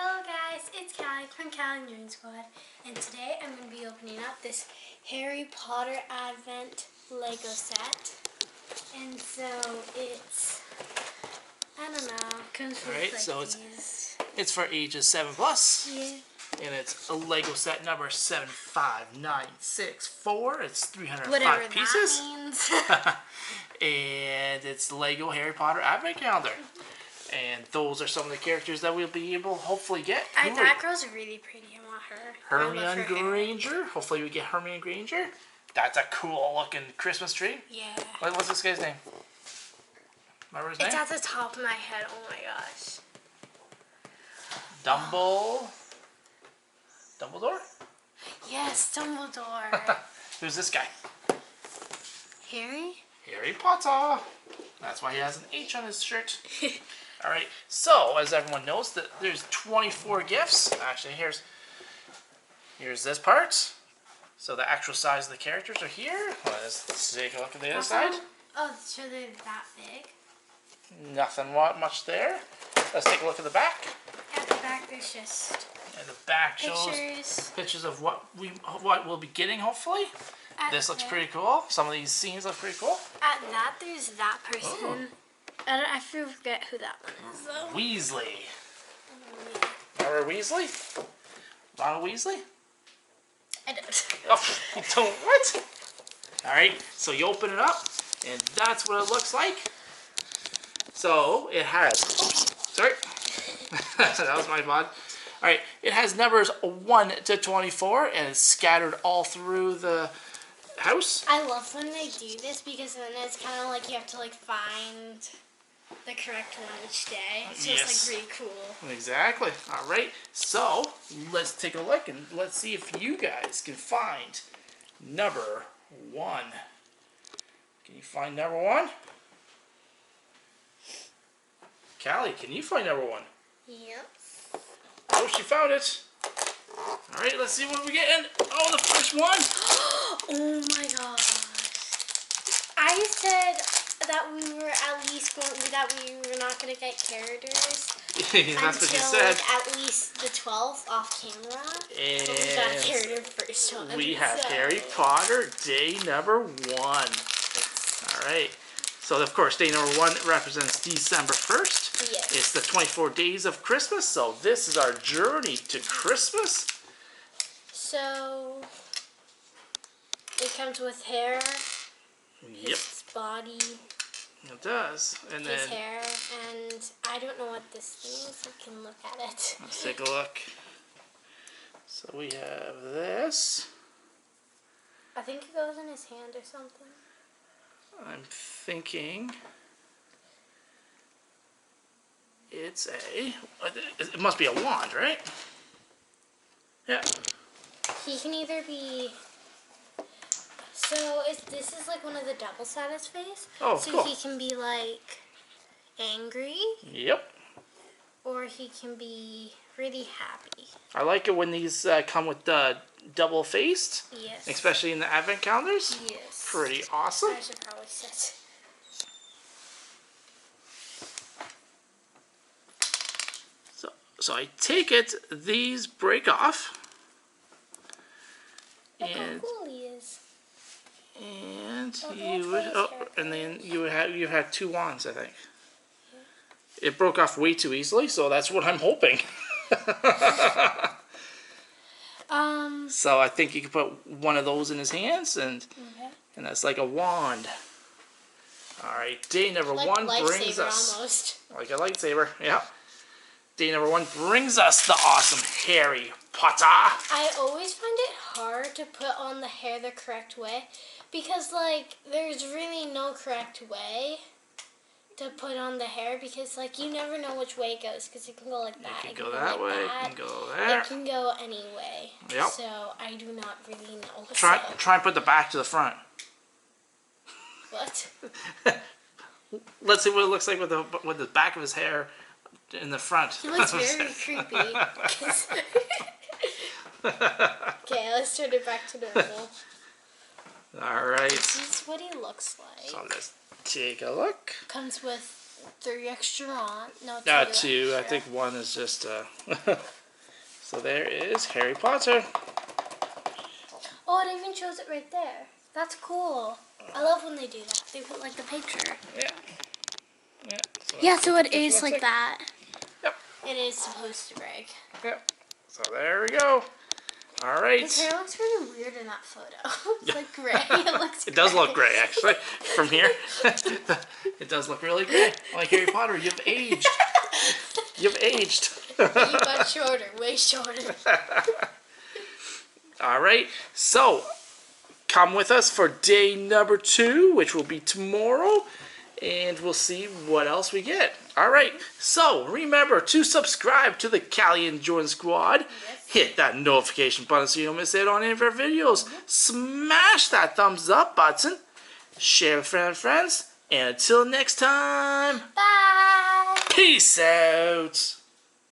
Hello guys, it's Callie from Callie and Dream Squad, and today I'm going to be opening up this Harry Potter Advent Lego set. And so it's, I don't know, comes with Alright, like so these. it's for ages 7+. Yeah. And it's a Lego set number 75964. It's 305 Whatever pieces. that means. And it's Lego Harry Potter Advent Calendar. And those are some of the characters that we'll be able to hopefully get. That girl's really pretty. I want her. Hermione Granger. Hopefully we get Hermione Granger. That's a cool looking Christmas tree. Yeah. What's this guy's name? Remember his name? It's at the top of my head. Oh my gosh. Dumbledore? Yes, Dumbledore. Who's this guy? Harry? Harry Potter. That's why he has an H on his shirt. Alright, so as everyone knows, that there's 24 gifts. Actually, here's this part. So the actual size of the characters are here. Let's take a look at the other side. Oh, so they're that big? Nothing much there. Let's take a look at the back. At the back, there's just And the back shows pictures of what we'll be getting, hopefully. This looks pretty cool. Some of these scenes look pretty cool. At that, there's that person. I forget who that one is, though. Weasley. Remember Weasley? Ronald Weasley? I don't. Oh, you don't what? Alright, so you open it up, and that's what it looks like. So, it has... Oops, sorry. That was my bad. Alright, it has numbers 1 to 24, and it's scattered all through the house. I love when they do this, because then it's kind of like you have to like find the correct one each day. So Yes. it's like really cool. Exactly. Alright, so let's take a look and let's see if you guys can find number 1. Can you find number 1? Callie, can you find number 1? Yep. Oh, she found it. Alright, let's see what we get in. Oh, the first one. Oh my gosh. I said that we were not going to get characters. That's what you until, said. Like, at least the 12th off camera. And But we got a character first one. we have so. Harry Potter day number 1. Alright. So, of course, day number 1 represents December 1st. Yes. It's the 24 days of Christmas. So, this is our journey to Christmas. So, it comes with hair, Yep, his body, it does. And his then, hair, and I don't know what this thing is. We can look at it. let's take a look. So, we have this. I think it goes in his hand or something. I'm thinking it's it must be a wand, right? Yeah. He can either be... So, this is like one of the double-sided face. Oh, so cool. he can be like angry, Yep. or he can be really happy. I like it when these come with double-faced, Yes. especially in the advent calendars. Yes. Pretty awesome. I should probably sit. So I take it these break off. Look how And cool he is. you would and then you had 2 wands, I think. It broke off way too easily, so that's what I'm hoping. So I think you can put one of those in his hands, and that's like a wand. All right, day number 1 brings us almost. like a lightsaber. Yeah. Day number 1 brings us the awesome Harry Potter. I always find it hard to put on the hair the correct way, because like there's really no correct way to put on the hair, because like you never know which way it goes, because it can go like that. It can go that way. It can go there. It can go any way. Yep. So I do not really know. Try and put the back to the front. What? Let's see what it looks like with the back of his hair in the front. He looks very creepy. Okay, let's turn it back to normal. All right. This is what he looks like. So let's take a look. Comes with 3 extra on. No, 2. Two. I extra. think one is just. So there is Harry Potter. Oh, it even shows it right there. That's cool. I love when they do that. They put like the picture. Yeah. Yeah. Yeah, so it that's is what like that. Yep. It is supposed to break. Yep. So there we go. All right. His hair looks really weird in that photo. It's like gray. It looks. It does look gray, actually, from here. It does look really gray. Like Harry Potter, you've aged. You've aged. You got shorter, way shorter. All right. So, come with us for day number 2, which will be tomorrow. And we'll see what else we get. All right. So, remember to subscribe to the Callie and Jordan Squad. Yes. Hit that notification button so you don't miss out on any of our videos. Smash that thumbs up button. Share with friends. And until next time, Bye. peace out.